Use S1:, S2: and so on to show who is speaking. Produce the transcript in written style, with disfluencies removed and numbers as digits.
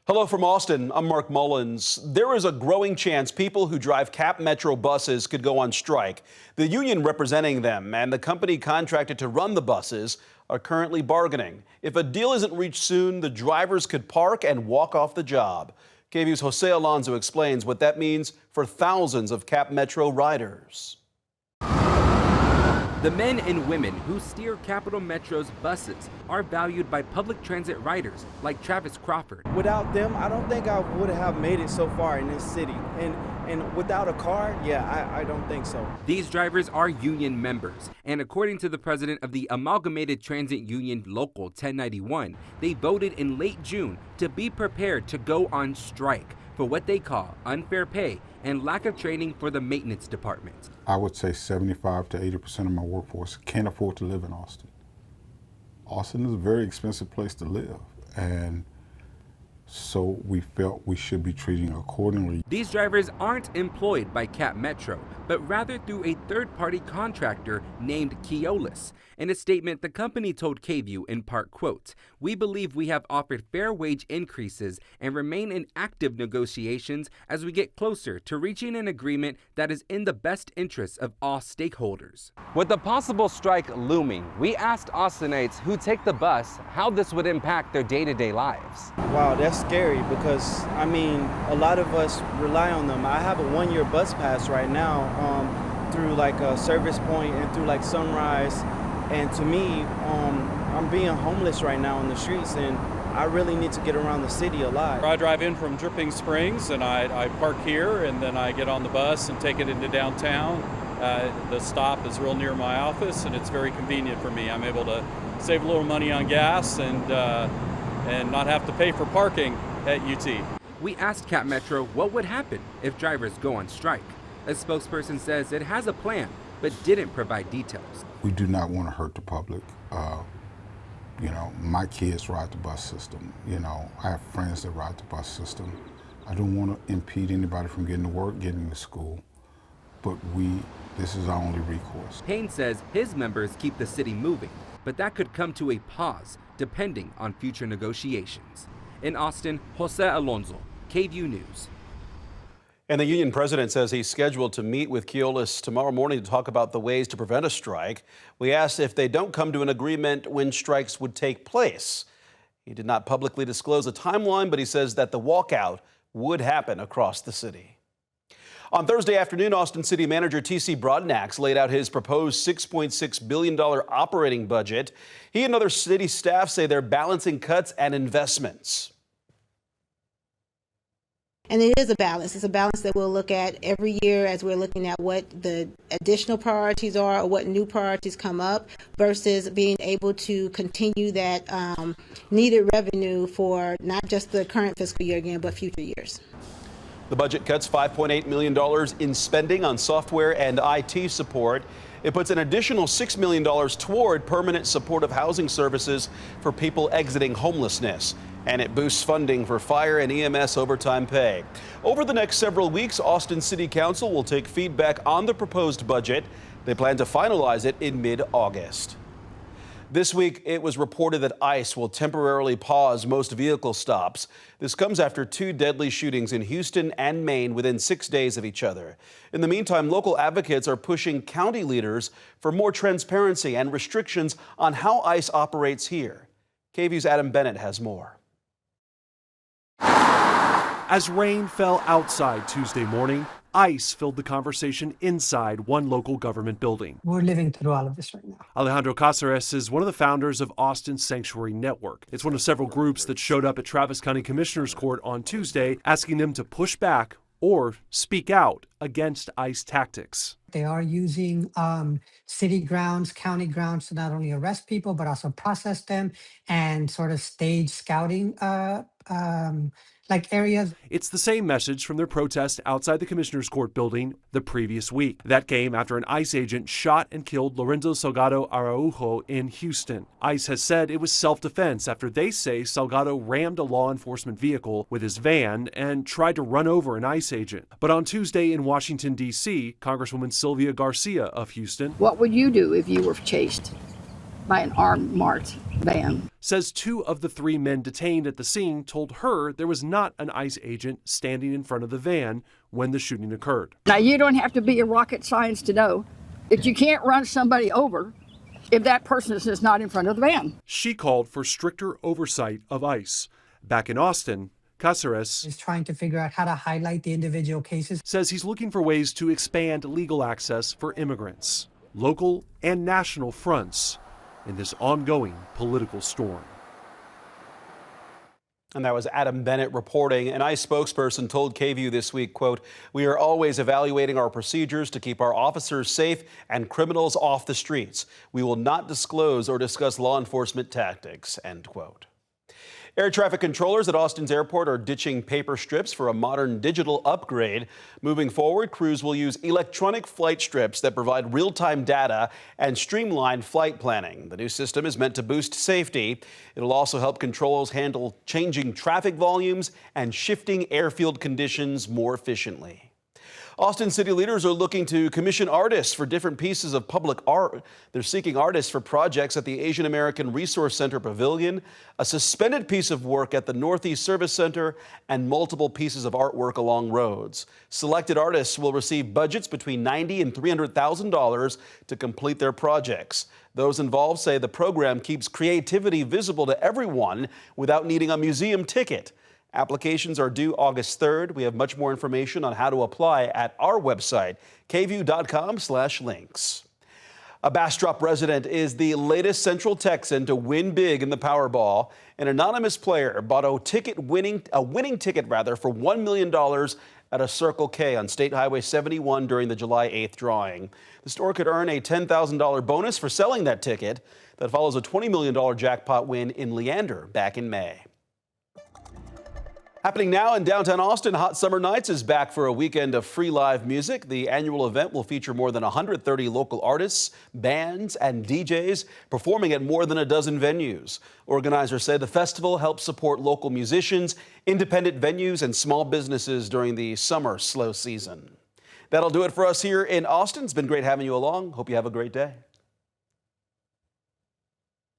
S1: Hello from Austin, I'm Mark Mullins. There is a growing chance people who drive Cap Metro buses could go on strike. The union representing them and the company contracted to run the buses are currently bargaining. If a deal isn't reached soon, the drivers could park and walk off the job. KVUE's Jose Alonso explains what that means for thousands of Cap Metro riders.
S2: The men and women who steer Capital Metro's buses are valued by public transit riders like Travis Crawford.
S3: Without them, I don't think I would have made it so far in this city. And without a car, I don't think so.
S2: These drivers are union members, and according to the president of the Amalgamated Transit Union Local 1091, they voted in late June to be prepared to go on strike for what they call unfair pay and lack of training for the maintenance department.
S4: I would say 75 to 80% of my workforce can't afford to live in Austin. Austin is a very expensive place to live, and so we felt we should be treating accordingly.
S2: These drivers aren't employed by Cap Metro, but rather through a third-party contractor named Keolis. In a statement, the company told KVUE in part, quote, "We believe we have offered fair wage increases and remain in active negotiations as we get closer to reaching an agreement that is in the best interests of all stakeholders." With the possible strike looming, we asked Austinites who take the bus how this would impact their day-to-day lives.
S3: Wow, that's scary because, a lot of us rely on them. I have a one-year bus pass right now through like a service point and through like Sunrise. And to me, I'm being homeless right now in the streets, and I really need to get around the city a lot.
S5: I drive in from Dripping Springs, and I park here, and then I get on the bus and take it into downtown. The stop is real near my office, and it's very convenient for me. I'm able to save a little money on gas and not have to pay for parking at UT.
S2: We asked Cap Metro what would happen if drivers go on strike. A spokesperson says it has a plan, but didn't provide details.
S4: We do not want to hurt the public. My kids ride the bus system. I have friends that ride the bus system. I don't want to impede anybody from getting to work, getting to school, but this is our only recourse.
S2: Payne says his members keep the city moving, but that could come to a pause depending on future negotiations. In Austin, Jose Alonso, KVUE News.
S1: And the union president says he's scheduled to meet with Keolis tomorrow morning to talk about the ways to prevent a strike. We asked if they don't come to an agreement when strikes would take place. He did not publicly disclose a timeline, but he says that the walkout would happen across the city. On Thursday afternoon, Austin City Manager T.C. Broadnax laid out his proposed $6.6 billion operating budget. He and other city staff say they're balancing cuts and investments.
S6: And it is a balance. It's a balance that we'll look at every year as we're looking at what the additional priorities are or what new priorities come up versus being able to continue that needed revenue for not just the current fiscal year again, but future years.
S1: The budget cuts $5.8 million in spending on software and IT support. It puts an additional $6 million toward permanent supportive housing services for people exiting homelessness. And it boosts funding for fire and EMS overtime pay. Over the next several weeks, Austin City Council will take feedback on the proposed budget. They plan to finalize it in mid-August. This week, it was reported that ICE will temporarily pause most vehicle stops. This comes after 2 deadly shootings in Houston and Maine within 6 days of each other. In the meantime, local advocates are pushing county leaders for more transparency and restrictions on how ICE operates here. KVUE's Adam Bennett has more.
S7: As rain fell outside Tuesday morning, ice filled the conversation inside one local government building.
S8: We're living through all of this right now.
S7: Alejandro Cáceres is one of the founders of Austin Sanctuary Network. It's one of several groups that showed up at Travis County Commissioner's Court on Tuesday, asking them to push back or speak out against ICE tactics.
S8: They are using city grounds, county grounds to not only arrest people, but also process them and sort of stage scouting areas.
S7: It's the same message from their protest outside the Commissioner's Court building the previous week. That came after an ICE agent shot and killed Lorenzo Salgado Araujo in Houston. ICE has said it was self-defense after they say Salgado rammed a law enforcement vehicle with his van and tried to run over an ICE agent. But on Tuesday in Washington, D.C., Congresswoman Sylvia Garcia of Houston.
S9: What would you do if you were chased by an armed van.
S7: Says 2 of the 3 men detained at the scene told her there was not an ICE agent standing in front of the van when the shooting occurred.
S9: Now, you don't have to be a rocket science to know that you can't run somebody over if that person is not in front of the van.
S7: She called for stricter oversight of ICE. Back in Austin, Cáceres
S8: Is trying to figure out how to highlight the individual cases.
S7: says he's looking for ways to expand legal access for immigrants, local and national fronts in this ongoing political storm.
S1: And that was Adam Bennett reporting. An ICE spokesperson told KVUE this week, quote, "We are always evaluating our procedures to keep our officers safe and criminals off the streets. We will not disclose or discuss law enforcement tactics," end quote. Air traffic controllers at Austin's airport are ditching paper strips for a modern digital upgrade. Moving forward, crews will use electronic flight strips that provide real-time data and streamline flight planning. The new system is meant to boost safety. It'll also help controllers handle changing traffic volumes and shifting airfield conditions more efficiently. Austin city leaders are looking to commission artists for different pieces of public art. They're seeking artists for projects at the Asian American Resource Center Pavilion, a suspended piece of work at the Northeast Service Center, and multiple pieces of artwork along roads. Selected artists will receive budgets between $90,000 and $300,000 to complete their projects. Those involved say the program keeps creativity visible to everyone without needing a museum ticket. Applications are due August 3rd. We have much more information on how to apply at our website, kvue.com/links. A Bastrop resident is the latest Central Texan to win big in the Powerball. An anonymous player bought a winning ticket for $1 million at a Circle K on State Highway 71 during the July 8th drawing. The store could earn a $10,000 bonus for selling that ticket. That follows a $20 million jackpot win in Leander back in May. Happening now in downtown Austin, Hot Summer Nights is back for a weekend of free live music. The annual event will feature more than 130 local artists, bands, and DJs performing at more than a dozen venues. Organizers say the festival helps support local musicians, independent venues, and small businesses during the summer slow season. That'll do it for us here in Austin. It's been great having you along. Hope you have a great day.